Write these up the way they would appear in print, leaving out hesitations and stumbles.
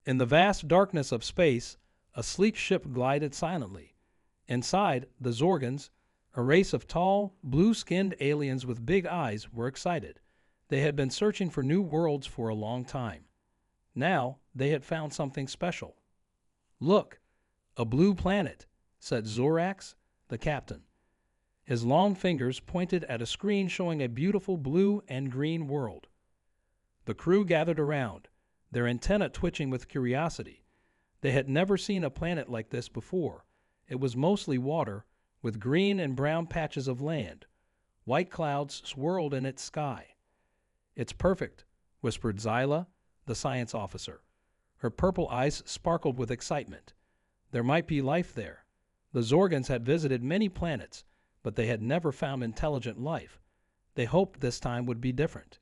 In the vast darkness of space, a sleek ship glided silently. Inside, the Zorgans, a race of tall, blue-skinned aliens with big eyes, were excited. They had been searching for new worlds for a long time. Now, they had found something special. "Look, a blue planet," said Zorax, the captain. His long fingers pointed at a screen showing a beautiful blue and green world. The crew gathered around, their antennae twitching with curiosity. They had never seen a planet like this before. It was mostly water, with green and brown patches of land. White clouds swirled in its sky. "It's perfect," whispered Zyla, the science officer. Her purple eyes sparkled with excitement. There might be life there. The Zorgans had visited many planets, but they had never found intelligent life. They hoped this time would be different.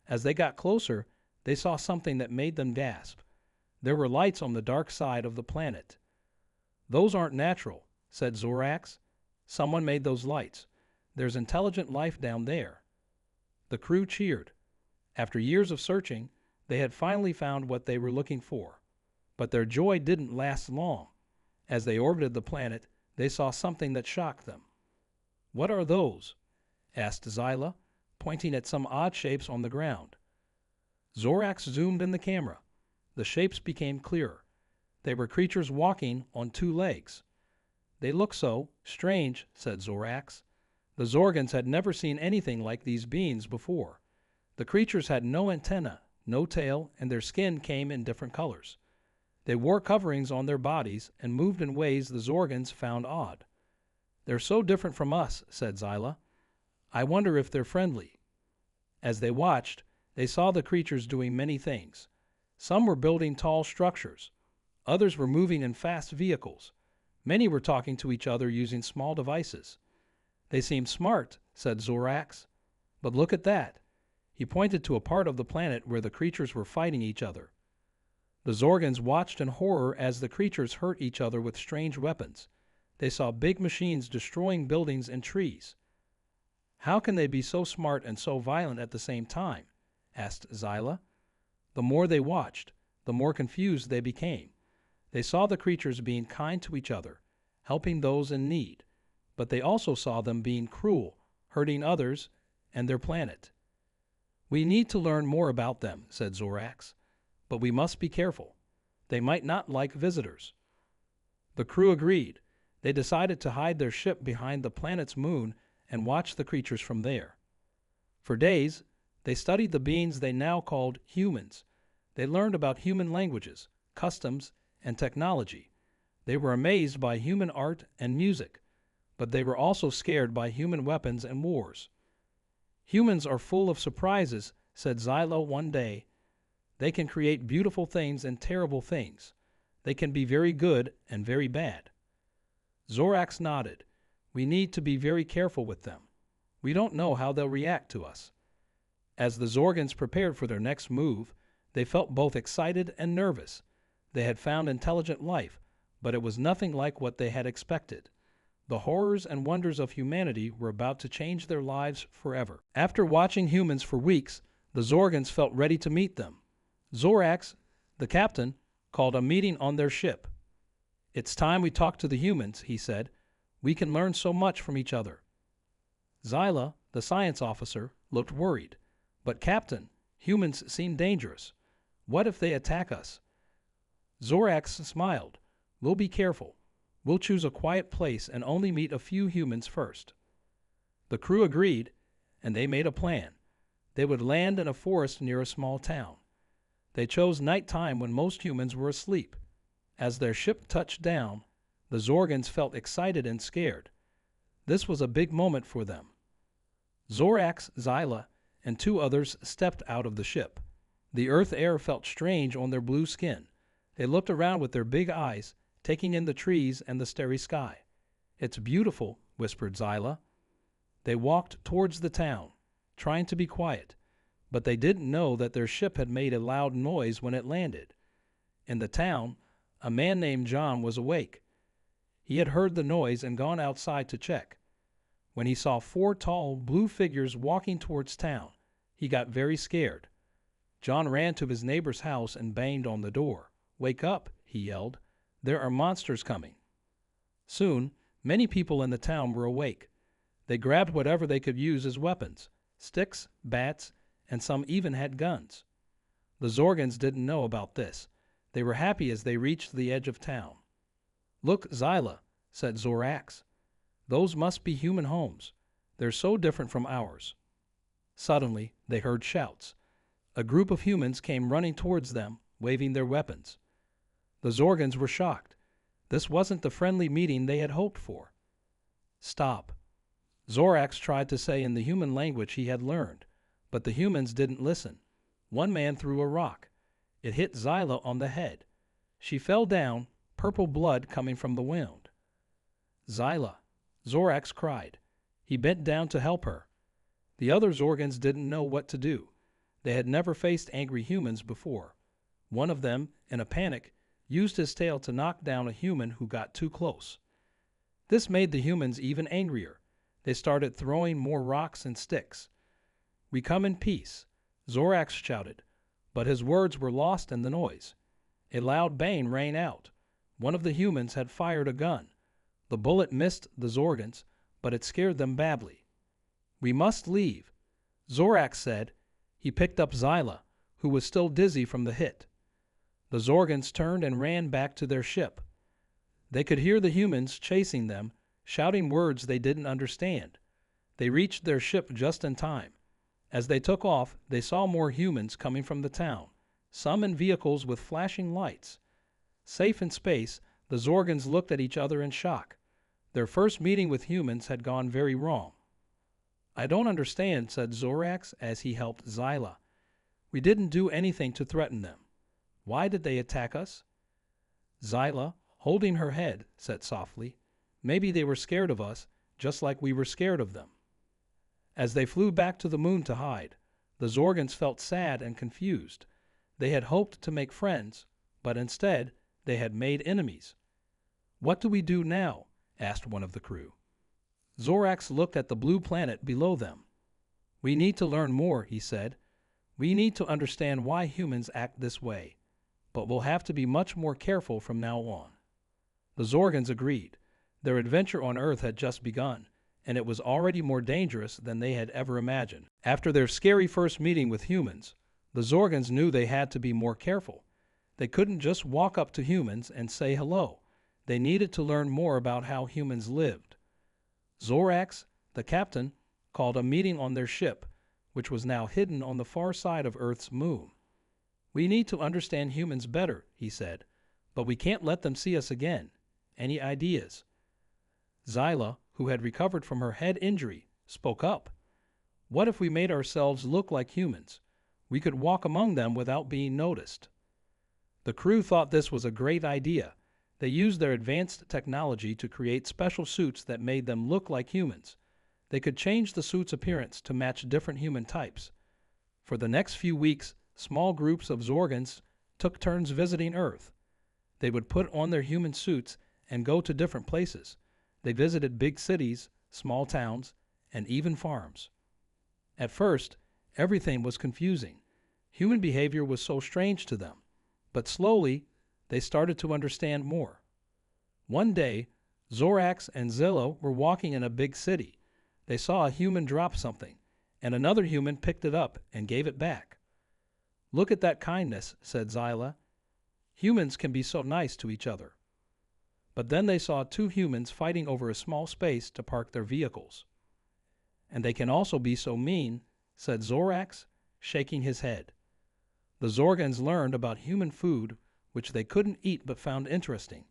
As they got closer, they saw something that made them gasp. There were lights on the dark side of the planet. "Those aren't natural," said Zorax. "Someone made those lights. There's intelligent life down there." The crew cheered. After years of searching, they had finally found what they were looking for. But their joy didn't last long. As they orbited the planet, they saw something that shocked them. "What are those?" asked Zyla, pointing at some odd shapes on the ground. Zorax zoomed in the camera. The shapes became clearer. They were creatures walking on two legs. "They look so strange," said Zorax. The Zorgans had never seen anything like these beings before. The creatures had no antenna, no tail, and their skin came in different colors. They wore coverings on their bodies and moved in ways the Zorgans found odd. "They're so different from us," said Zyla. "I wonder if they're friendly." As they watched, they saw the creatures doing many things. Some were building tall structures. Others were moving in fast vehicles. Many were talking to each other using small devices. "They seem smart," said Zorax. "But look at that." He pointed to a part of the planet where the creatures were fighting each other. The Zorgans watched in horror as the creatures hurt each other with strange weapons. They saw big machines destroying buildings and trees. "How can they be so smart and so violent at the same time?" asked Zyla. The more they watched, the more confused they became. They saw the creatures being kind to each other, helping those in need, but they also saw them being cruel, hurting others and their planet. "We need to learn more about them," said Zorax, "but we must be careful. They might not like visitors." The crew agreed. They decided to hide their ship behind the planet's moon and watch the creatures from there. For days, they studied the beings they now called humans. They learned about human languages, customs, and technology. They were amazed by human art and music, but they were also scared by human weapons and wars. "Humans are full of surprises," said Zyla one day. "They can create beautiful things and terrible things. They can be very good and very bad." Zorax nodded. "We need to be very careful with them. We don't know how they'll react to us." As the Zorgans prepared for their next move, they felt both excited and nervous. They had found intelligent life, but it was nothing like what they had expected. The horrors and wonders of humanity were about to change their lives forever. After watching humans for weeks, the Zorgans felt ready to meet them. Zorax, the captain, called a meeting on their ship. "It's time we talk to the humans," he said. "We can learn so much from each other." Zyla, the science officer, looked worried. "But Captain, humans seem dangerous. What if they attack us?" Zorax smiled. "We'll be careful. We'll choose a quiet place and only meet a few humans first." The crew agreed, and they made a plan. They would land in a forest near a small town. They chose nighttime when most humans were asleep. As their ship touched down, the Zorgans felt excited and scared. This was a big moment for them. Zorax, Zyla, and two others stepped out of the ship. The earth air felt strange on their blue skin. They looked around with their big eyes, taking in the trees and the starry sky. "It's beautiful," whispered Zyla. They walked towards the town, trying to be quiet, but they didn't know that their ship had made a loud noise when it landed. In the town, a man named John was awake. He had heard the noise and gone outside to check. When he saw four tall, blue figures walking towards town, he got very scared. John ran to his neighbor's house and banged on the door. "Wake up," he yelled. "There are monsters coming." Soon, many people in the town were awake. They grabbed whatever they could use as weapons: sticks, bats, and some even had guns. The Zorgans didn't know about this. They were happy as they reached the edge of town. "Look, Zyla," said Zorax. "Those must be human homes. They're so different from ours." Suddenly, they heard shouts. A group of humans came running towards them, waving their weapons. The Zorgans were shocked. This wasn't the friendly meeting they had hoped for. "Stop." Zorax tried to say in the human language he had learned, but the humans didn't listen. One man threw a rock. It hit Zyla on the head. She fell down, purple blood coming from the wound. "Zyla," Zorax cried. He bent down to help her. The other Zorgans didn't know what to do. They had never faced angry humans before. One of them, in a panic, used his tail to knock down a human who got too close. This made the humans even angrier. They started throwing more rocks and sticks. "We come in peace," Zorax shouted, but his words were lost in the noise. A loud bang rang out. One of the humans had fired a gun. The bullet missed the Zorgans, but it scared them badly. "We must leave," Zorax said. He picked up Zyla, who was still dizzy from the hit. The Zorgans turned and ran back to their ship. They could hear the humans chasing them, shouting words they didn't understand. They reached their ship just in time. As they took off, they saw more humans coming from the town, some in vehicles with flashing lights. Safe in space, the Zorgans looked at each other in shock. Their first meeting with humans had gone very wrong. "I don't understand," said Zorax as he helped Zyla. "We didn't do anything to threaten them. Why did they attack us?" Zyla, holding her head, said softly, "Maybe they were scared of us, just like we were scared of them." As they flew back to the moon to hide, the Zorgans felt sad and confused. They had hoped to make friends, but instead they had made enemies. "What do we do now?" asked one of the crew. Zorax looked at the blue planet below them. "We need to learn more," he said. "We need to understand why humans act this way, but we'll have to be much more careful from now on." The Zorgans agreed. Their adventure on Earth had just begun, and it was already more dangerous than they had ever imagined. After their scary first meeting with humans, the Zorgans knew they had to be more careful. They couldn't just walk up to humans and say hello. They needed to learn more about how humans lived. Zorax, the captain, called a meeting on their ship, which was now hidden on the far side of Earth's moon. "We need to understand humans better," he said, "but we can't let them see us again. Any ideas?" Zyla, who had recovered from her head injury, spoke up. "What if we made ourselves look like humans? We could walk among them without being noticed." The crew thought this was a great idea. They used their advanced technology to create special suits that made them look like humans. They could change the suit's appearance to match different human types. For the next few weeks, small groups of Zorgans took turns visiting Earth. They would put on their human suits and go to different places. They visited big cities, small towns, and even farms. At first, everything was confusing. Human behavior was so strange to them. But slowly, they started to understand more. One day, Zorax and Zillow were walking in a big city. They saw a human drop something, and another human picked it up and gave it back. "Look at that kindness," said Zyla. "Humans can be so nice to each other." But then they saw two humans fighting over a small space to park their vehicles. "And they can also be so mean," said Zorax, shaking his head. The Zorgans learned about human food, which they couldn't eat but found interesting.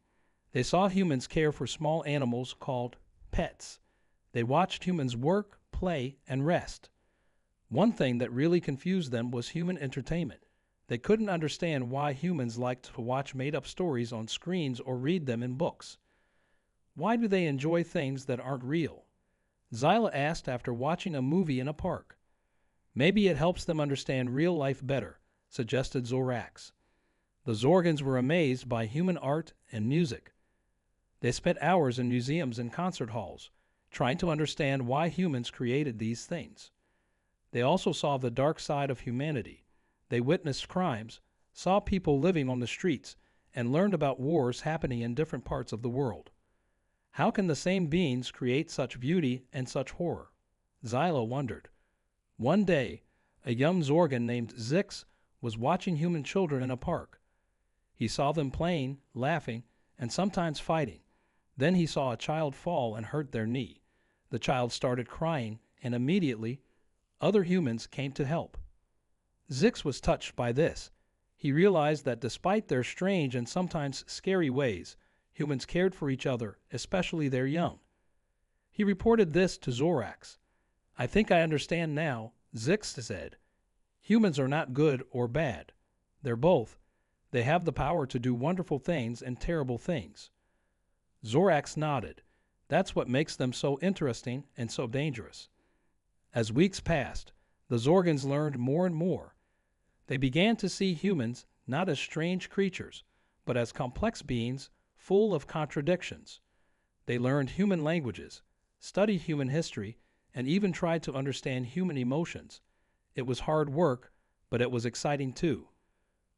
They saw humans care for small animals called pets. They watched humans work, play, and rest. One thing that really confused them was human entertainment. They couldn't understand why humans liked to watch made-up stories on screens or read them in books. "Why do they enjoy things that aren't real?" Zyla asked after watching a movie in a park. "Maybe it helps them understand real life better," suggested Zorax. The Zorgans were amazed by human art and music. They spent hours in museums and concert halls, trying to understand why humans created these things. They also saw the dark side of humanity. They witnessed crimes, saw people living on the streets, and learned about wars happening in different parts of the world. How can the same beings create such beauty and such horror? Zyla wondered. One day, a young Zorgan named Zix was watching human children in a park. He saw them playing, laughing, and sometimes fighting. Then he saw a child fall and hurt their knee. The child started crying, and immediately, other humans came to help. Zix was touched by this. He realized that despite their strange and sometimes scary ways, humans cared for each other, especially their young. He reported this to Zorax. "I think I understand now," Zix said. "Humans are not good or bad. They're both. They have the power to do wonderful things and terrible things." Zorax nodded. That's what makes them so interesting and so dangerous. As weeks passed, the Zorgans learned more and more. They began to see humans not as strange creatures, but as complex beings full of contradictions. They learned human languages, studied human history, and even tried to understand human emotions. It was hard work, but it was exciting too.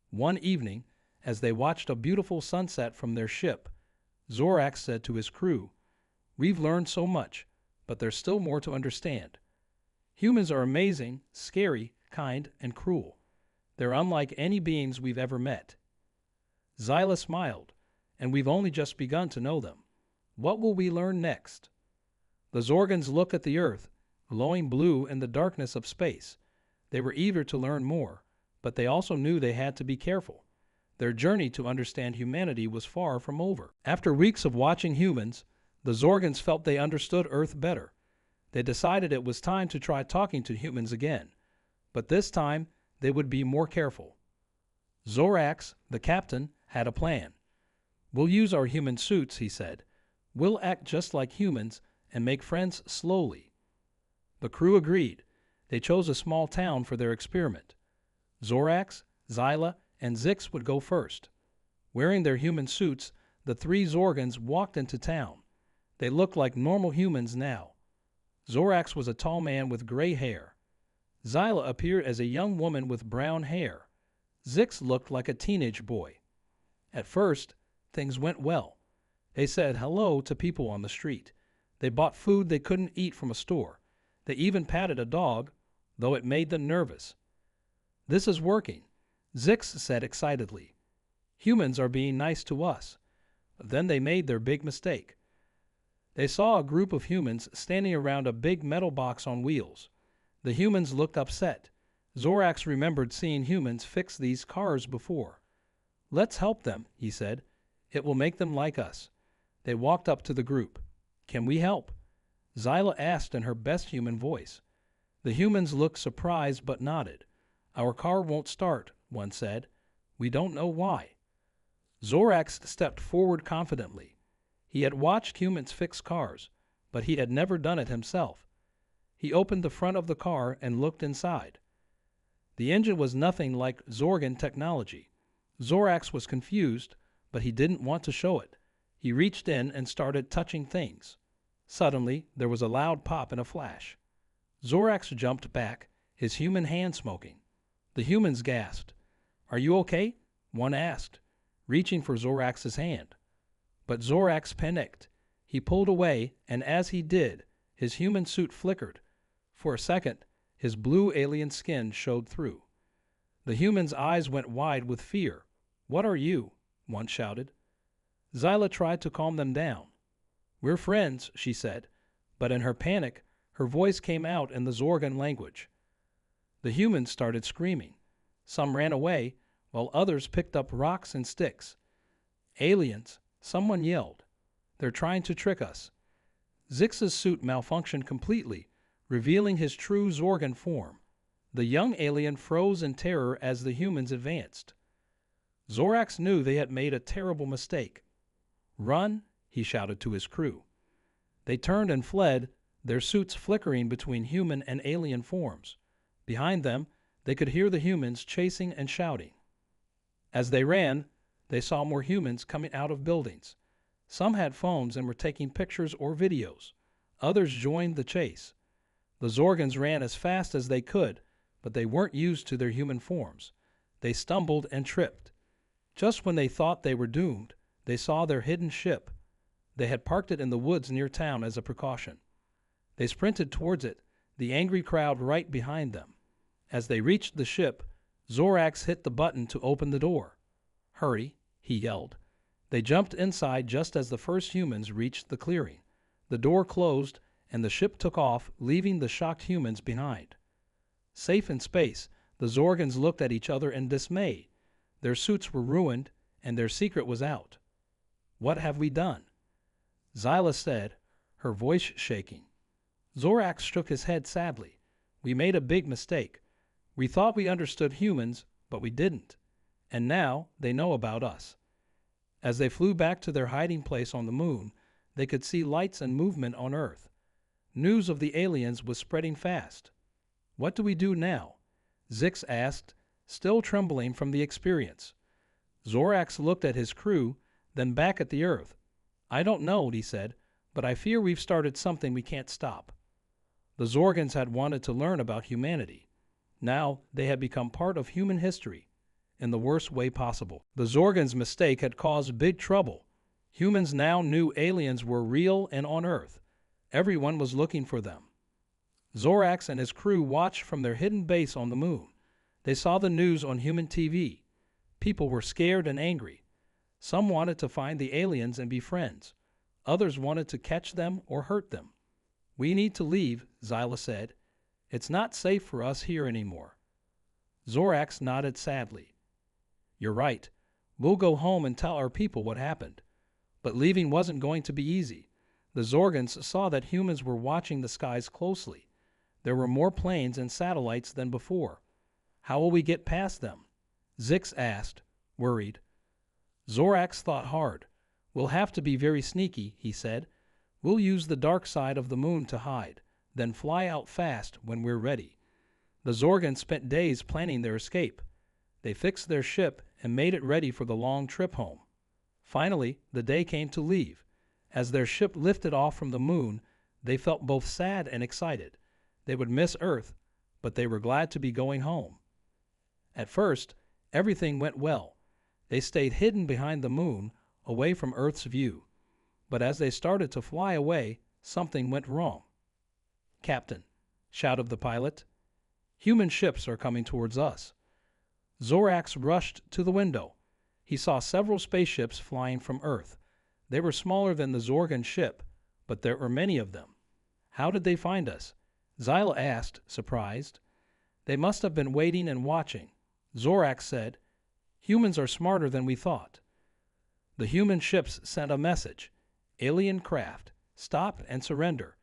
One evening, as they watched a beautiful sunset from their ship, Zorax said to his crew, "We've learned so much, but there's still more to understand. Humans are amazing, scary, kind, and cruel. They're unlike any beings we've ever met." Zyla smiled, "And we've only just begun to know them. What will we learn next?" The Zorgans looked at the Earth, glowing blue in the darkness of space. They were eager to learn more, but they also knew they had to be careful. Their journey to understand humanity was far from over. After weeks of watching humans, the Zorgans felt they understood Earth better. They decided it was time to try talking to humans again, but this time they would be more careful. Zorax, the captain, had a plan. "We'll use our human suits," he said. "We'll act just like humans and make friends slowly." The crew agreed. They chose a small town for their experiment. Zorax, Zyla, and Zix would go first. Wearing their human suits, the three Zorgans walked into town. They looked like normal humans now. Zorax was a tall man with gray hair. Zyla appeared as a young woman with brown hair. Zix looked like a teenage boy. At first, things went well. They said hello to people on the street. They bought food they couldn't eat from a store. They even patted a dog, though it made them nervous. "This is working," Zix said excitedly. "Humans are being nice to us." Then they made their big mistake. They saw a group of humans standing around a big metal box on wheels. The humans looked upset. Zorax remembered seeing humans fix these cars before. "Let's help them," he said. "It will make them like us." They walked up to the group. "Can we help?" Zyla asked in her best human voice. The humans looked surprised but nodded. "Our car won't start," one said. "We don't know why." Zorax stepped forward confidently. He had watched humans fix cars, but he had never done it himself. He opened the front of the car and looked inside. The engine was nothing like Zorgan technology. Zorax was confused, but he didn't want to show it. He reached in and started touching things. Suddenly, there was a loud pop and a flash. Zorax jumped back, his human hand smoking. The humans gasped. "Are you okay?" one asked, reaching for Zorax's hand. But Zorax panicked. He pulled away, and as he did, his human suit flickered. For a second, his blue alien skin showed through. The humans' eyes went wide with fear. "What are you?" one shouted. Zyla tried to calm them down. "We're friends," she said, but in her panic, her voice came out in the Zorgan language. The humans started screaming. Some ran away, while others picked up rocks and sticks. "Aliens!" someone yelled. "They're trying to trick us." Zix's suit malfunctioned completely, revealing his true Zorgan form. The young alien froze in terror as the humans advanced. Zorax knew they had made a terrible mistake. "Run!" he shouted to his crew. They turned and fled, their suits flickering between human and alien forms. Behind them, they could hear the humans chasing and shouting. As they ran, they saw more humans coming out of buildings. Some had phones and were taking pictures or videos. Others joined the chase. The Zorgans ran as fast as they could, but they weren't used to their human forms. They stumbled and tripped. Just when they thought they were doomed, they saw their hidden ship. They had parked it in the woods near town as a precaution. They sprinted towards it, the angry crowd right behind them. As they reached the ship, Zorax hit the button to open the door. "Hurry," he yelled. They jumped inside just as the first humans reached the clearing. The door closed, and the ship took off, leaving the shocked humans behind. Safe in space, the Zorgans looked at each other in dismay. Their suits were ruined, and their secret was out. "What have we done?" Zyla said, her voice shaking. Zorax shook his head sadly. "We made a big mistake. We thought we understood humans, but we didn't. And now they know about us." As they flew back to their hiding place on the moon, they could see lights and movement on Earth. News of the aliens was spreading fast. "What do we do now?" Zix asked, still trembling from the experience. Zorax looked at his crew, then back at the Earth. "I don't know," he said, "but I fear we've started something we can't stop." The Zorgans had wanted to learn about humanity. Now they had become part of human history, in the worst way possible. The Zorgans' mistake had caused big trouble. Humans now knew aliens were real and on Earth. Everyone was looking for them. Zorax and his crew watched from their hidden base on the moon. They saw the news on human TV. People were scared and angry. Some wanted to find the aliens and be friends. Others wanted to catch them or hurt them. "We need to leave," Zyla said. "It's not safe for us here anymore." Zorax nodded sadly. "You're right. We'll go home and tell our people what happened." But leaving wasn't going to be easy. The Zorgans saw that humans were watching the skies closely. There were more planes and satellites than before. "How will we get past them?" Zix asked, worried. Zorax thought hard. "We'll have to be very sneaky," he said. "We'll use the dark side of the moon to hide, then fly out fast when we're ready." The Zorgans spent days planning their escape. They fixed their ship and made it ready for the long trip home. Finally, the day came to leave. As their ship lifted off from the moon, they felt both sad and excited. They would miss Earth, but they were glad to be going home. At first, everything went well. They stayed hidden behind the moon, away from Earth's view. But as they started to fly away, something went wrong. "Captain," shouted the pilot, "human ships are coming towards us." Zorax rushed to the window. He saw several spaceships flying from Earth. They were smaller than the Zorgan ship, but there were many of them. "How did they find us?" Zyla asked, surprised. "They must have been waiting and watching." Zorax said, "Humans are smarter than we thought." The human ships sent a message. "Alien craft, stop and surrender.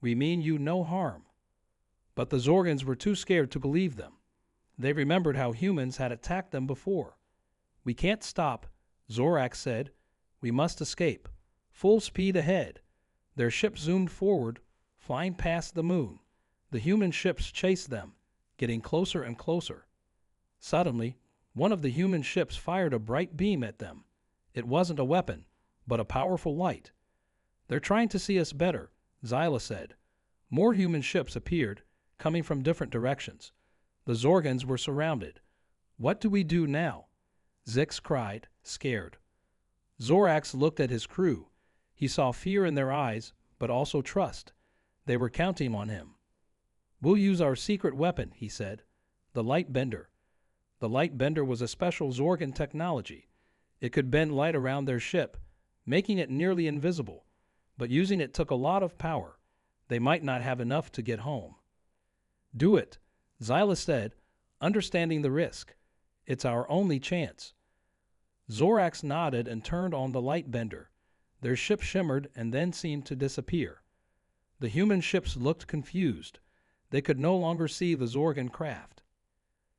We mean you no harm." But the Zorgans were too scared to believe them. They remembered how humans had attacked them before. "We can't stop," Zorax said. "We must escape. Full speed ahead." Their ship zoomed forward, flying past the moon. The human ships chased them, getting closer and closer. Suddenly, one of the human ships fired a bright beam at them. It wasn't a weapon, but a powerful light. "They're trying to see us better," Zyla said. More human ships appeared, coming from different directions. The Zorgans were surrounded. "What do we do now?" Zix cried, scared. Zorax looked at his crew. He saw fear in their eyes, but also trust. They were counting on him. "We'll use our secret weapon," he said, "the light bender." The light bender was a special Zorgan technology. It could bend light around their ship, making it nearly invisible. But using it took a lot of power. They might not have enough to get home. "Do it," Zyla said, understanding the risk. "It's our only chance." Zorax nodded and turned on the light bender. Their ship shimmered and then seemed to disappear. The human ships looked confused. They could no longer see the Zorgan craft.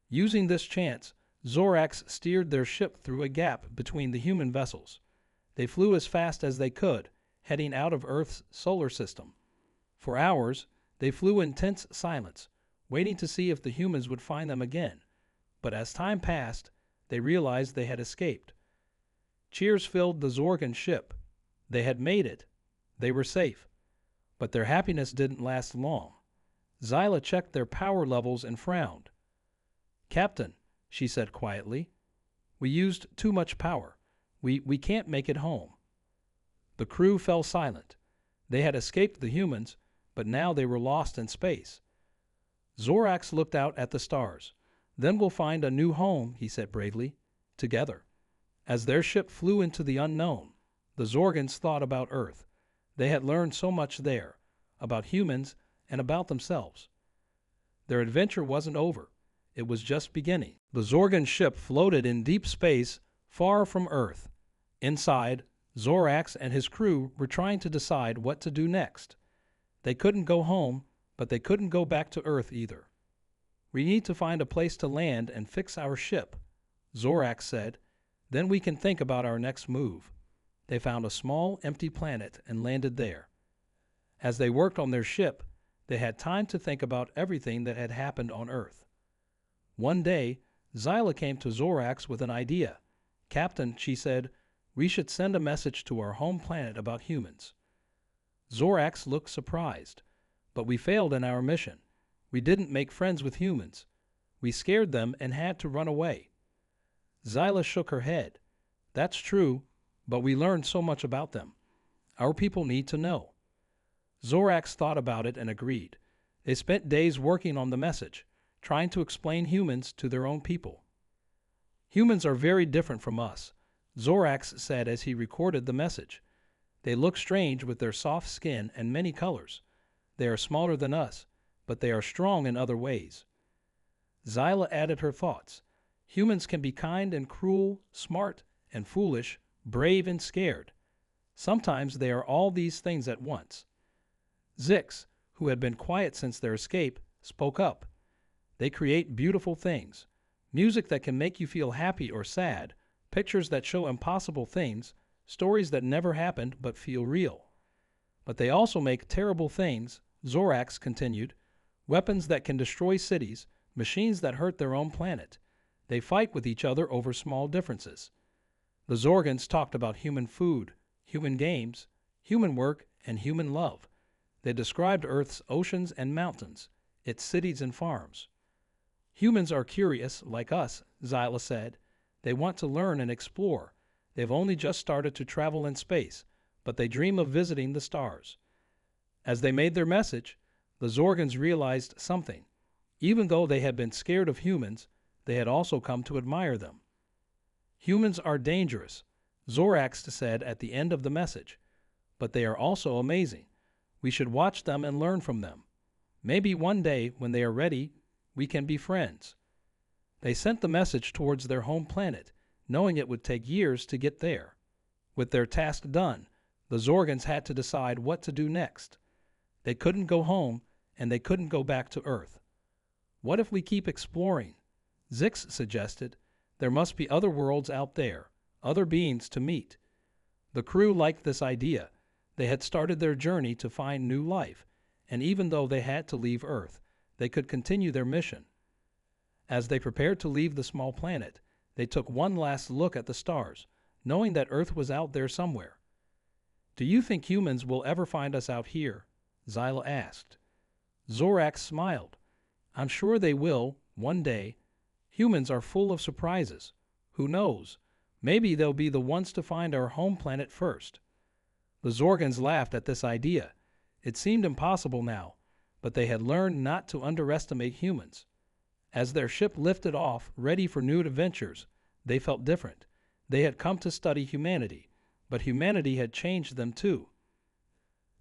Using this chance, Zorax steered their ship through a gap between the human vessels. They flew as fast as they could, heading out of Earth's solar system. For hours, they flew in tense silence, waiting to see if the humans would find them again. But as time passed, they realized they had escaped. Cheers filled the Zorgan ship. They had made it. They were safe. But their happiness didn't last long. Zyla checked their power levels and frowned. "Captain," she said quietly, We used too much power. We can't make it home." The crew fell silent. They had escaped the humans, but now they were lost in space. Zorax looked out at the stars. "Then we'll find a new home," he said bravely. "Together." As their ship flew into the unknown, the Zorgans thought about Earth. They had learned so much there, about humans and about themselves. Their adventure wasn't over. It was just beginning. The Zorgan ship floated in deep space, far from Earth. Inside, Zorax and his crew were trying to decide what to do next. They couldn't go home, but they couldn't go back to Earth either. "We need to find a place to land and fix our ship," Zorax said. "Then we can think about our next move." They found a small, empty planet and landed there. As they worked on their ship, they had time to think about everything that had happened on Earth. One day, Zyla came to Zorax with an idea. "Captain," she said, "we should send a message to our home planet about humans." Zorax looked surprised. "But we failed in our mission. We didn't make friends with humans. We scared them and had to run away." Zyla shook her head. "That's true, but we learned so much about them. Our people need to know." Zorax thought about it and agreed. They spent days working on the message, trying to explain humans to their own people. "Humans are very different from us," Zorax said as he recorded the message. "They look strange with their soft skin and many colors. They are smaller than us, but they are strong in other ways." Zyla added her thoughts. "Humans can be kind and cruel, smart and foolish, brave and scared. Sometimes they are all these things at once." Zix, who had been quiet since their escape, spoke up. "They create beautiful things. Music that can make you feel happy or sad, pictures that show impossible things, stories that never happened but feel real. But they also make terrible things," Zorax continued. "Weapons that can destroy cities, machines that hurt their own planet. They fight with each other over small differences." The Zorgans talked about human food, human games, human work, and human love. They described Earth's oceans and mountains, its cities and farms. "Humans are curious, like us," Zyla said. "They want to learn and explore. They've only just started to travel in space, but they dream of visiting the stars." As they made their message, the Zorgans realized something. Even though they had been scared of humans, they had also come to admire them. "Humans are dangerous," Zorax said at the end of the message, "but they are also amazing. We should watch them and learn from them. Maybe one day, when they are ready, we can be friends." They sent the message towards their home planet, knowing it would take years to get there. With their task done, the Zorgans had to decide what to do next. They couldn't go home, and they couldn't go back to Earth. "What if we keep exploring?" Zix suggested. "There must be other worlds out there, other beings to meet." The crew liked this idea. They had started their journey to find new life, and even though they had to leave Earth, they could continue their mission. As they prepared to leave the small planet, they took one last look at the stars, knowing that Earth was out there somewhere. "Do you think humans will ever find us out here?" Zyla asked. Zorax smiled. "I'm sure they will, one day. Humans are full of surprises. Who knows? Maybe they'll be the ones to find our home planet first." The Zorgans laughed at this idea. It seemed impossible now, but they had learned not to underestimate humans. As their ship lifted off, ready for new adventures, they felt different. They had come to study humanity, but humanity had changed them too.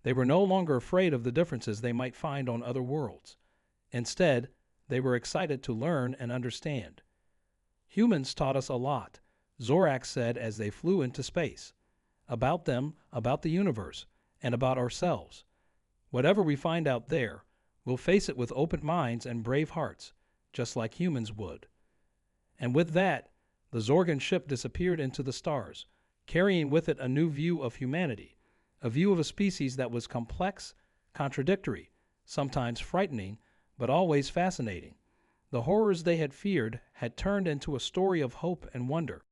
They were no longer afraid of the differences they might find on other worlds. Instead, they were excited to learn and understand. "Humans taught us a lot," Zorax said as they flew into space. "About them, about the universe, and about ourselves. Whatever we find out there, we'll face it with open minds and brave hearts, just like humans would." And with that, the Zorgan ship disappeared into the stars, carrying with it a new view of humanity, a view of a species that was complex, contradictory, sometimes frightening, but always fascinating. The horrors they had feared had turned into a story of hope and wonder.